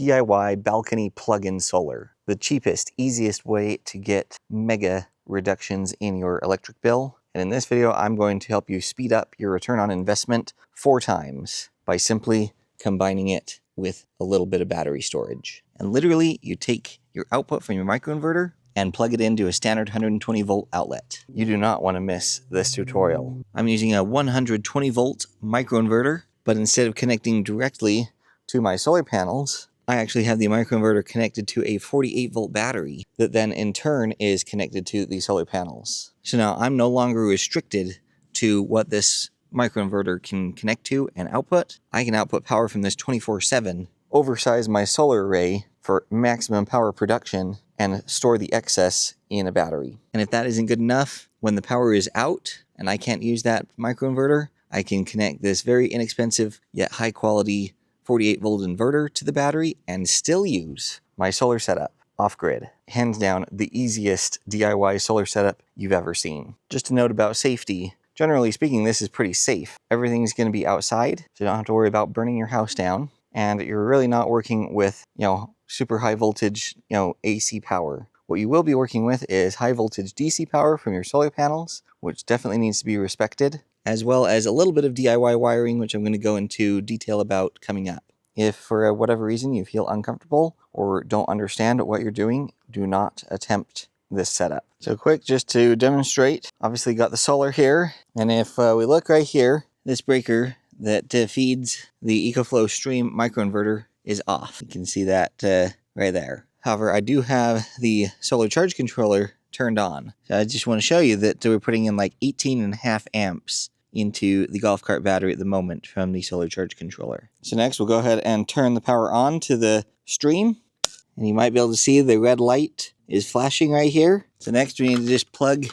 DIY balcony plug-in solar. The cheapest, easiest way to get mega reductions in your electric bill. And in this video, I'm going to help you speed up your return on investment 4 times by simply combining it with a little bit of battery storage. And literally, you take your output from your microinverter and plug it into a standard 120 volt outlet. You do not want to miss this tutorial. I'm using a 120 volt microinverter, but instead of connecting directly to my solar panels, I actually have the microinverter connected to a 48 volt battery that then in turn is connected to the solar panels. So now I'm no longer restricted to what this microinverter can connect to and output. I can output power from this 24/7, oversize my solar array for maximum power production, and store the excess in a battery. And if that isn't good enough, when the power is out and I can't use that microinverter, I can connect this very inexpensive yet high quality 48 volt inverter to the battery and still use my solar setup off-grid. Hands down, the easiest DIY solar setup you've ever seen. Just a note about safety. Generally speaking, this is pretty safe. Everything's going to be outside, so you don't have to worry about burning your house down. And you're really not working with, super high voltage, AC power. What you will be working with is high voltage DC power from your solar panels, which definitely needs to be respected, as well as a little bit of DIY wiring, which I'm going to go into detail about coming up. If for whatever reason you feel uncomfortable or don't understand what you're doing, do not attempt this setup. So quick, just to demonstrate, obviously got the solar here, and if we look right here, this breaker that feeds the EcoFlow stream microinverter is off. You can see that right there. However, I do have the solar charge controller turned on. So I just want to show you that we're putting in like 18.5 amps into the golf cart battery at the moment from the solar charge controller. So next we'll go ahead and turn the power on to the stream. And you might be able to see the red light is flashing right here. So next we need to just plug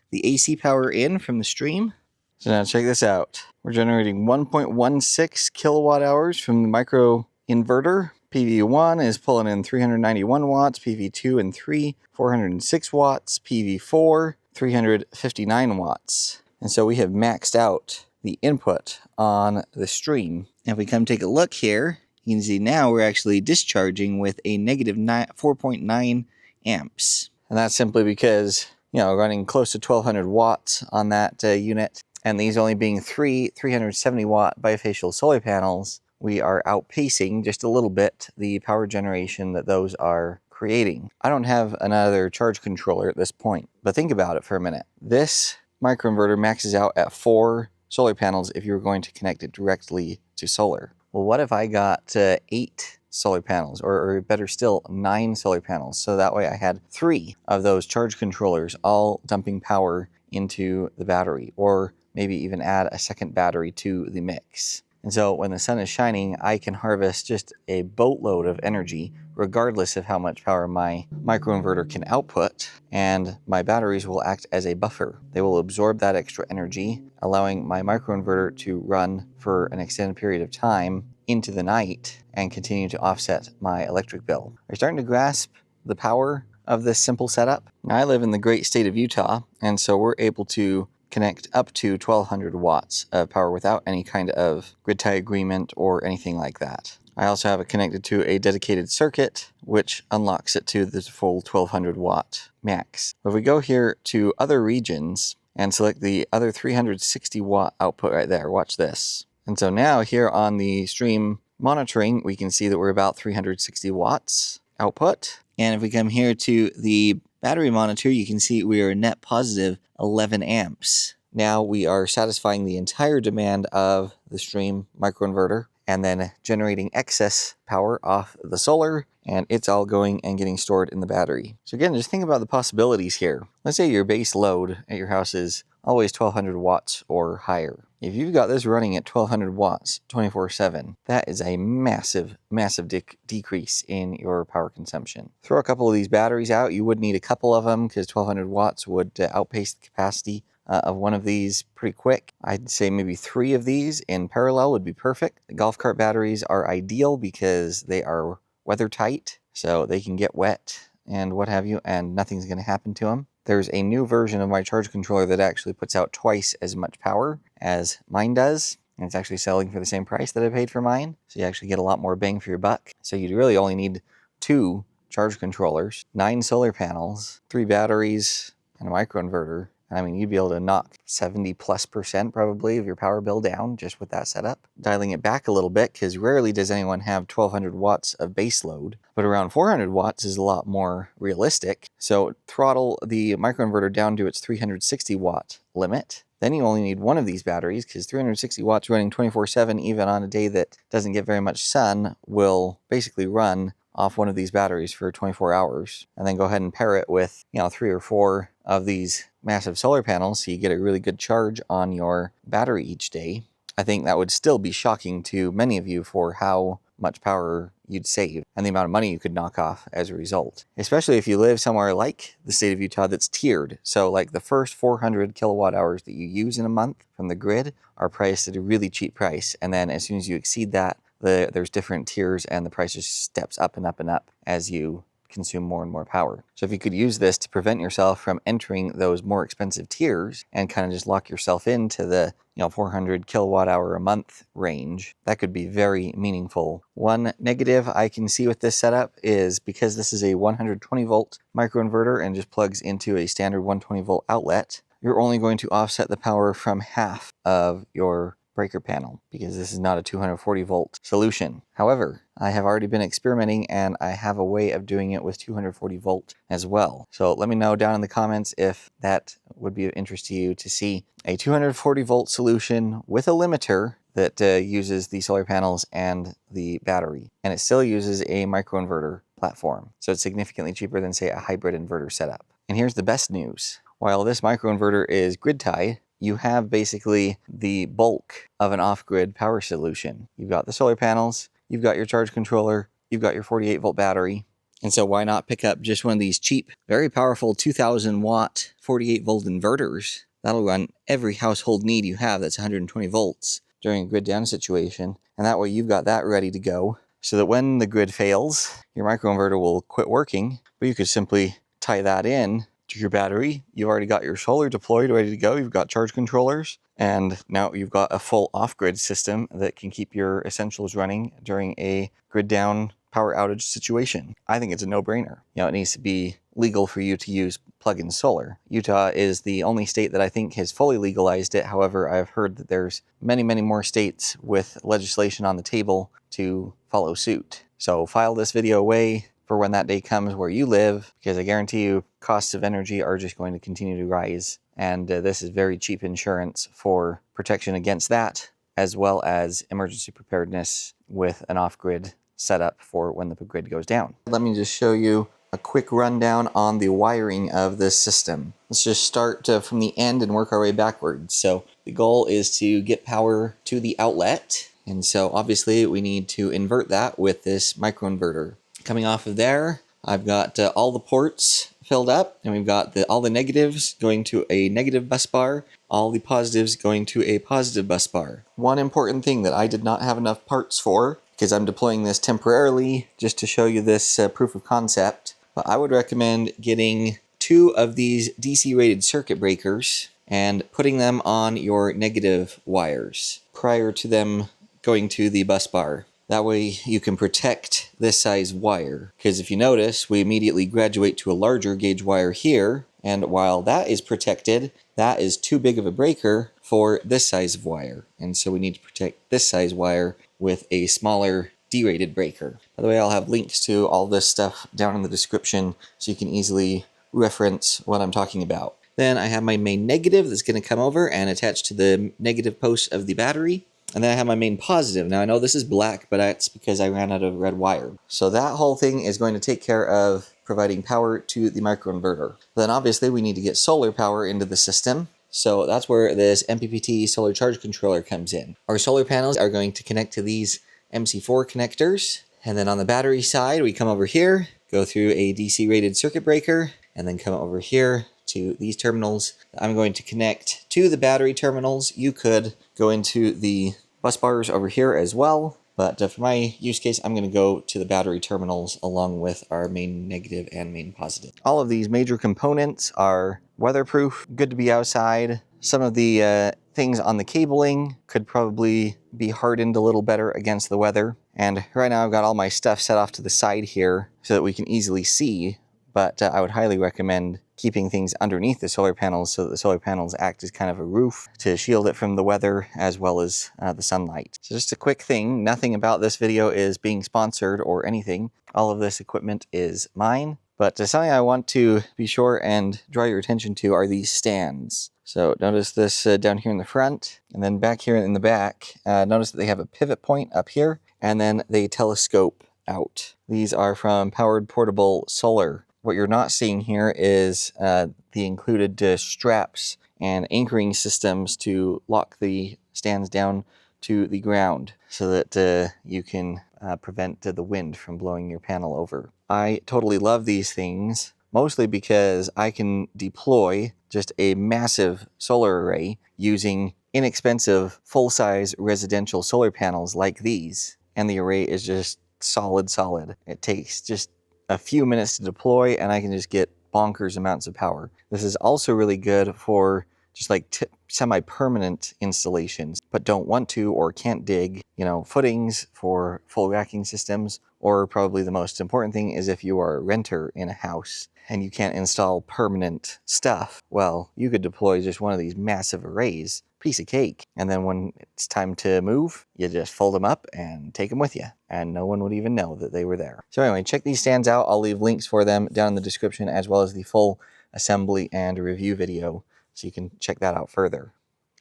the AC power in from the stream. So now check this out. We're generating 1.16 kilowatt hours from the micro inverter. PV1 is pulling in 391 watts, PV2 and 3, 406 watts, PV4, 359 watts. And so we have maxed out the input on the stream. And if we come take a look here, you can see now we're actually discharging with a negative 4.9 amps. And that's simply because, running close to 1200 watts on that unit, and these only being 370 watt bifacial solar panels, we are outpacing just a little bit the power generation that those are creating. I don't have another charge controller at this point, but think about it for a minute. This microinverter maxes out at 4 solar panels if you were going to connect it directly to solar. Well, what if I got 8 solar panels, or better still, 9 solar panels? So that way I had 3 of those charge controllers all dumping power into the battery, or maybe even add a second battery to the mix. And so when the sun is shining, I can harvest just a boatload of energy, regardless of how much power my microinverter can output, and my batteries will act as a buffer. They will absorb that extra energy, allowing my microinverter to run for an extended period of time into the night and continue to offset my electric bill. Are you starting to grasp the power of this simple setup? Now, I live in the great state of Utah, and so we're able to connect up to 1200 watts of power without any kind of grid tie agreement or anything like that. I also have it connected to a dedicated circuit, which unlocks it to the full 1200 watt max. If we go here to other regions and select the other 360 watt output right there, watch this. And so now here on the stream monitoring, we can see that we're about 360 watts output. And if we come here to the battery monitor, you can see we are net positive 11 amps. Now we are satisfying the entire demand of the stream microinverter and then generating excess power off the solar, and it's all going and getting stored in the battery. So again, just think about the possibilities here. Let's say your base load at your house is always 1200 watts or higher. If you've got this running at 1200 watts 24/7, that is a massive, massive decrease in your power consumption. Throw a couple of these batteries out. You would need a couple of them because 1200 watts would outpace the capacity of one of these pretty quick. I'd say maybe 3 of these in parallel would be perfect. The golf cart batteries are ideal because they are weather tight, so they can get wet and what have you, and nothing's going to happen to them. There's a new version of my charge controller that actually puts out twice as much power as mine does. and it's actually selling for the same price that I paid for mine. So you actually get a lot more bang for your buck. So you really only need 2 charge controllers, 9 solar panels, 3 batteries, and a microinverter. I mean, you'd be able to knock 70+% probably of your power bill down just with that setup. Dialing it back a little bit, because rarely does anyone have 1200 watts of base load, but around 400 watts is a lot more realistic. So throttle the microinverter down to its 360 watt limit. Then you only need one of these batteries, because 360 watts running 24/7, even on a day that doesn't get very much sun, will basically run off one of these batteries for 24 hours, and then go ahead and pair it with, 3 or 4 of these massive solar panels so you get a really good charge on your battery each day. I think that would still be shocking to many of you for how much power you'd save and the amount of money you could knock off as a result. Especially if you live somewhere like the state of Utah that's tiered. So like the first 400 kilowatt hours that you use in a month from the grid are priced at a really cheap price. And then as soon as you exceed that, there's different tiers and the price just steps up and up and up as you consume more and more power. So if you could use this to prevent yourself from entering those more expensive tiers and kind of just lock yourself into the 400 kilowatt hour a month range, that could be very meaningful. One negative I can see with this setup is because this is a 120 volt microinverter and just plugs into a standard 120 volt outlet, you're only going to offset the power from half of your breaker panel because this is not a 240 volt solution. However, I have already been experimenting and I have a way of doing it with 240 volt as well. So let me know down in the comments if that would be of interest to you to see a 240 volt solution with a limiter that uses the solar panels and the battery. And it still uses a microinverter platform. So it's significantly cheaper than, say, a hybrid inverter setup. And here's the best news. While this microinverter is grid tied, you have basically the bulk of an off-grid power solution. You've got the solar panels, you've got your charge controller, you've got your 48 volt battery. And so why not pick up just one of these cheap, very powerful 2000 watt 48 volt inverters? That'll run every household need you have that's 120 volts during a grid down situation. And that way you've got that ready to go so that when the grid fails, your microinverter will quit working, but you could simply tie that in to your battery. You've already got your solar deployed, ready to go. You've got charge controllers, and now you've got a full off-grid system that can keep your essentials running during a grid down power outage situation. I think it's a no-brainer. It needs to be legal for you to use plug-in solar. Utah is the only state that I think has fully legalized it. However, I've heard that there's many, many more states with legislation on the table to follow suit. So file this video away for when that day comes where you live, because I guarantee you costs of energy are just going to continue to rise. And this is very cheap insurance for protection against that, as well as emergency preparedness with an off-grid setup for when the grid goes down. Let me just show you a quick rundown on the wiring of this system. Let's just start from the end and work our way backwards. So the goal is to get power to the outlet. And so obviously we need to invert that with this microinverter. Coming off of there, I've got all the ports filled up, and we've got all the negatives going to a negative bus bar, all the positives going to a positive bus bar. One important thing that I did not have enough parts for, because I'm deploying this temporarily just to show you this proof of concept, but I would recommend getting 2 of these DC rated circuit breakers and putting them on your negative wires prior to them going to the bus bar. That way you can protect this size wire, because if you notice, we immediately graduate to a larger gauge wire here, and while that is protected, that is too big of a breaker for this size of wire, and so we need to protect this size wire with a smaller D-rated breaker. By the way, I'll have links to all this stuff down in the description so you can easily reference what I'm talking about. Then I have my main negative that's going to come over and attach to the negative post of the battery. And then I have my main positive. Now I know this is black, but that's because I ran out of red wire. So that whole thing is going to take care of providing power to the microinverter. Then obviously we need to get solar power into the system. So that's where this MPPT solar charge controller comes in. Our solar panels are going to connect to these MC4 connectors. And then on the battery side, we come over here, go through a DC rated circuit breaker, and then come over here to these terminals. I'm going to connect to the battery terminals. You could go into the bus bars over here as well, but for my use case, I'm going to go to the battery terminals along with our main negative and main positive. All of these major components are weatherproof, good to be outside, Some of the things on the cabling could probably be hardened a little better against the weather. And right now I've got all my stuff set off to the side here so that we can easily see, but I would highly recommend keeping things underneath the solar panels so that the solar panels act as kind of a roof to shield it from the weather as well as the sunlight. So just a quick thing, nothing about this video is being sponsored or anything. All of this equipment is mine, but something I want to be sure and draw your attention to are these stands. So notice this down here in the front, and then back here in the back, notice that they have a pivot point up here, and then they telescope out. These are from Powered Portable Solar. What you're not seeing here is the included straps and anchoring systems to lock the stands down to the ground so that you can prevent the wind from blowing your panel over. I totally love these things, mostly because I can deploy just a massive solar array using inexpensive full-size residential solar panels like these, and the array is just solid. It takes just a few minutes to deploy and I can just get bonkers amounts of power. This is also really good for just like semi-permanent installations, but don't want to or can't dig, footings for full racking systems, or probably the most important thing is if you are a renter in a house and you can't install permanent stuff, well, you could deploy just one of these massive arrays, piece of cake, and then when it's time to move, you just fold them up and take them with you, and no one would even know that they were there. So anyway, check these stands out. I'll leave links for them down in the description, as well as the full assembly and review video, so you can check that out further.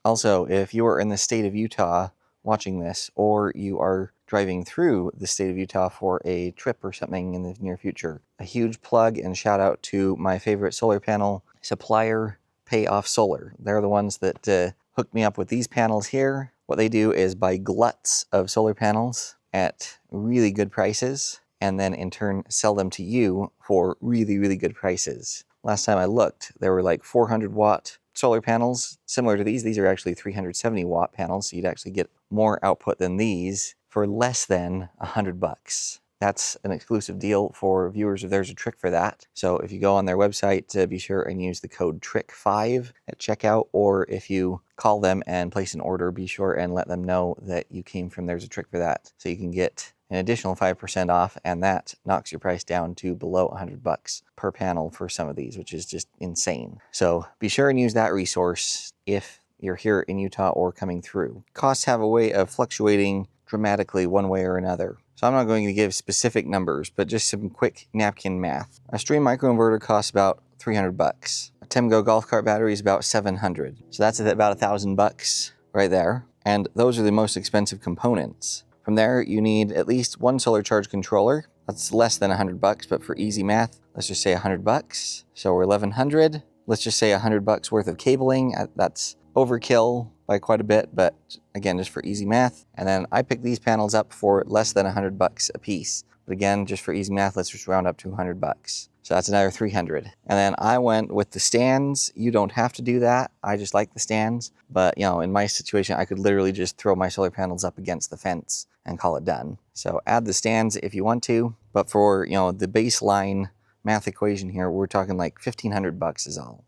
Also, if you are in the state of Utah watching this, or you are driving through the state of Utah for a trip or something in the near future, a huge plug and shout out to my favorite solar panel supplier, Payoff Solar. They're the ones that hooked me up with these panels here. What they do is buy gluts of solar panels at really good prices, and then in turn sell them to you for really good prices. Last time I looked, there were like 400 watt solar panels similar to these. These are actually 370 watt panels, so you'd actually get more output than these for less than $100. That's an exclusive deal for viewers of There's a Trick for That. So if you go on their website, be sure and use the code TRICK5 at checkout, or if you call them and place an order, be sure and let them know that you came from There's a Trick for That, so you can get an additional 5% off, and that knocks your price down to below $100 per panel for some of these, which is just insane. So be sure and use that resource if you're here in Utah or coming through. Costs have a way of fluctuating dramatically one way or another. So I'm not going to give specific numbers, but just some quick napkin math. A Stream microinverter costs about $300. A Temgo golf cart battery is about $700. So that's about $1,000 right there. And those are the most expensive components. From there, you need at least one solar charge controller. That's less than $100, but for easy math, let's just say $100. So we're $1,100. Let's just say $100 worth of cabling. That's overkill by quite a bit, but again, just for easy math. And then I picked these panels up for less than $100 a piece. But again, just for easy math, let's just round up to $100. So that's another $300. And then I went with the stands. You don't have to do that. I just like the stands. But in my situation, I could literally just throw my solar panels up against the fence and call it done. So add the stands if you want to. But for, the baseline math equation here, we're talking like $1,500 is all.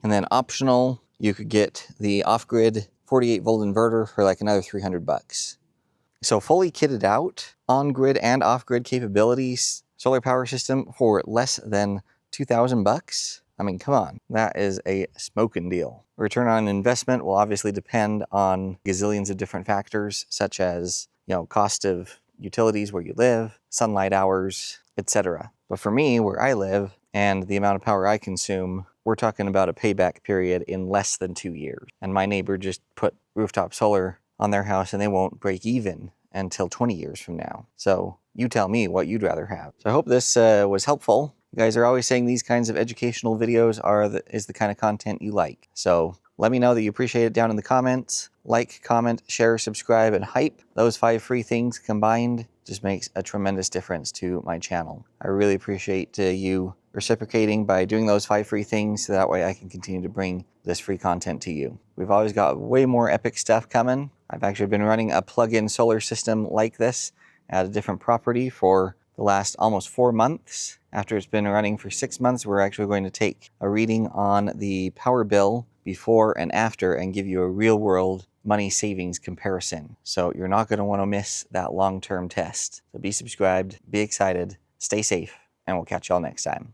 And then optional, you could get the off-grid 48-volt inverter for like another $300. So fully kitted out, on-grid and off-grid capabilities, solar power system for less than $2,000. I mean, come on, that is a smoking deal. Return on investment will obviously depend on gazillions of different factors, such as, cost of utilities where you live, sunlight hours, etc. But for me, where I live, and the amount of power I consume, we're talking about a payback period in less than 2 years. And my neighbor just put rooftop solar on their house and they won't break even until 20 years from now. So you tell me what you'd rather have. So I hope this was helpful. You guys are always saying these kinds of educational videos is the kind of content you like. So let me know that you appreciate it down in the comments. Like, comment, share, subscribe, and hype. Those 5 free things combined just makes a tremendous difference to my channel. I really appreciate you reciprocating by doing those 5 free things, so that way I can continue to bring this free content to you. We've always got way more epic stuff coming. I've actually been running a plug-in solar system like this at a different property for the last almost 4 months. After it's been running for 6 months, we're actually going to take a reading on the power bill before and after and give you a real world money savings comparison. So you're not going to want to miss that long-term test. So be subscribed, be excited, stay safe, and we'll catch y'all next time.